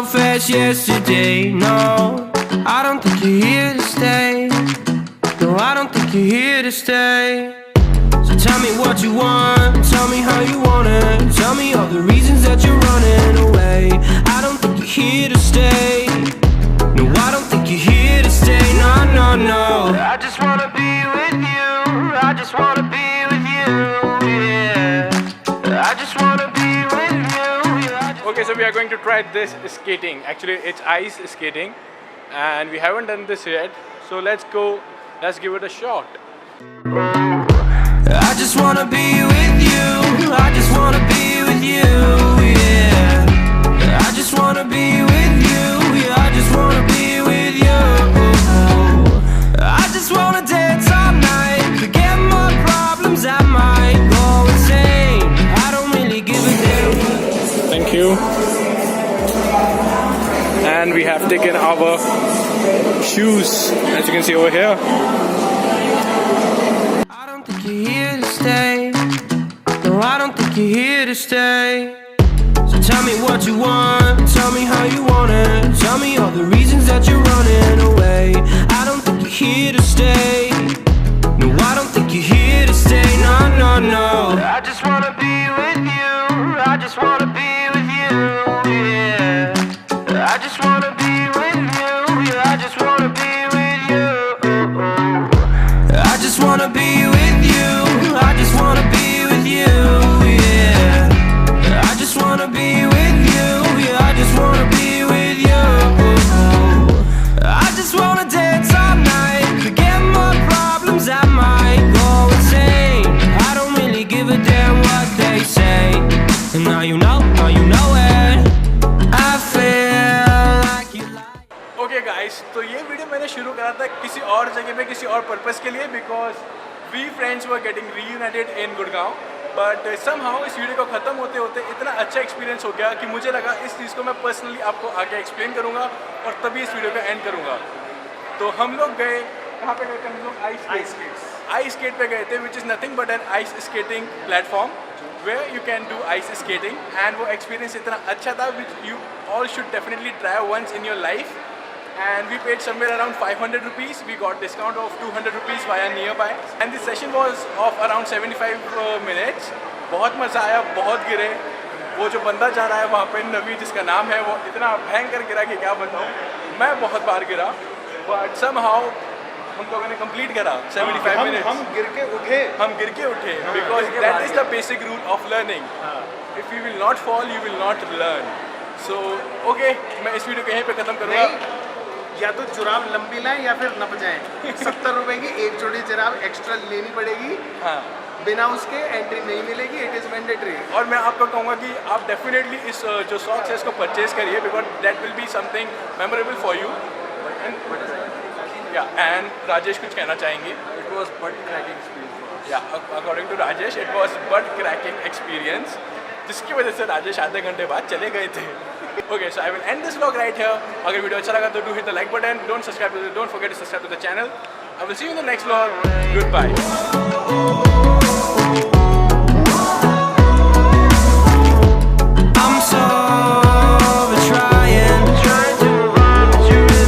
fast yesterday. No, I don't think you're here to stay. No, I don't think you're here to stay. So tell me what you want, tell me how you want it. Tell me all the reasons that you're running away. I don't think you're here to stay. No, I don't think you're here to stay. No, no, no. I just wanna be with you. I just wanna be with you. Yeah, I just wanna be with you. Yeah, Okay, so we are going to try this skating. Actually, it's ice skating, and we haven't done this yet. So let's go. Let's give it a shot. I just wanna be with you. I just wanna be with you. Yeah, I just wanna be with you. Yeah, I just wanna be with you. I just wanna dance all night, forget my problems. I might go insane. I don't really give a damn. Thank you. And we have taken our shoes, as you can see over here. You're here to stay. No, I don't think you're here to stay. So tell me what you want, tell me how you want it. Tell me all the reasons that you're running away. I don't think you're here to stay. No, I don't think you're here to stay. No, no, no. I just wanna be with you. I just wanna be with you. Yeah, I just wanna be with you. Yeah, I just wanna be with you. I just wanna be with you. I just wanna be with you, yeah. I just wanna be with you, yeah. I just wanna be with you. I just wanna dance all night, forget my problems. I might go insane. I don't really give a damn what they say. And now you know it. I feel like you like. Okay guys, तो ये video मैंने शुरू करा था किसी और जगह पे, किसी और पर्पस के लिए, because we friends were getting reunited in Gurgaon. But somehow इस वीडियो को ख़त्म होते होते इतना अच्छा एक्सपीरियंस हो गया कि मुझे लगा इस चीज़ को मैं पर्सनली आपको आगे एक्सप्लेन करूँगा और तभी इस वीडियो को एंड करूँगा. तो हम लोग गए, कहाँ पे गए थे हम लोग? आइस स्केट पे गए थे, which is nothing but an ice skating platform where you can do ice skating, and वो experience इतना अच्छा था which you all should definitely try once in your life. And we paid somewhere around 500 rupees. We got discount of 200 rupees via nearby. And this session was of around 75 minutes. बहुत मज़ा आया, बहुत गिरे. वो जो बंदा जा रहा है वहाँ पे, नवी जिसका नाम है, वो इतना भयंकर गिरा कि क्या बताऊँ. मैं बहुत बार गिरा, but somehow हम लोगों ने कंप्लीट करा 75 मिनट्स. हम गिर के उठे because that is the basic rule of learning. If you will not fall you will not learn. So okay, मैं इस वीडियो को यहीं पे ख़त्म करूँगा. या तो जुराब लंबी लाएं या फिर नप जाएं. 70 रुपए की एक जोड़ी जुराब एक्स्ट्रा लेनी पड़ेगी. हाँ, बिना उसके एंट्री नहीं मिलेगी. It is mandatory. और मैं आपको कहूँगा कि आप डेफिनेटली इस जो सॉक्स है इसको परचेज करिए because that will be something memorable for you. And Rajesh कुछ कहना चाहेंगे? It was butt cracking experience for us. According to Rajesh it was but cracking experience, जिसकी वजह से राजेश आधे घंटे बाद चले गए थे. Okay, so I will end this vlog right here. अगर वीडियो अच्छा लगा तो do hit the like button. Don't forget to subscribe to the channel. I will see you in the next vlog. Goodbye.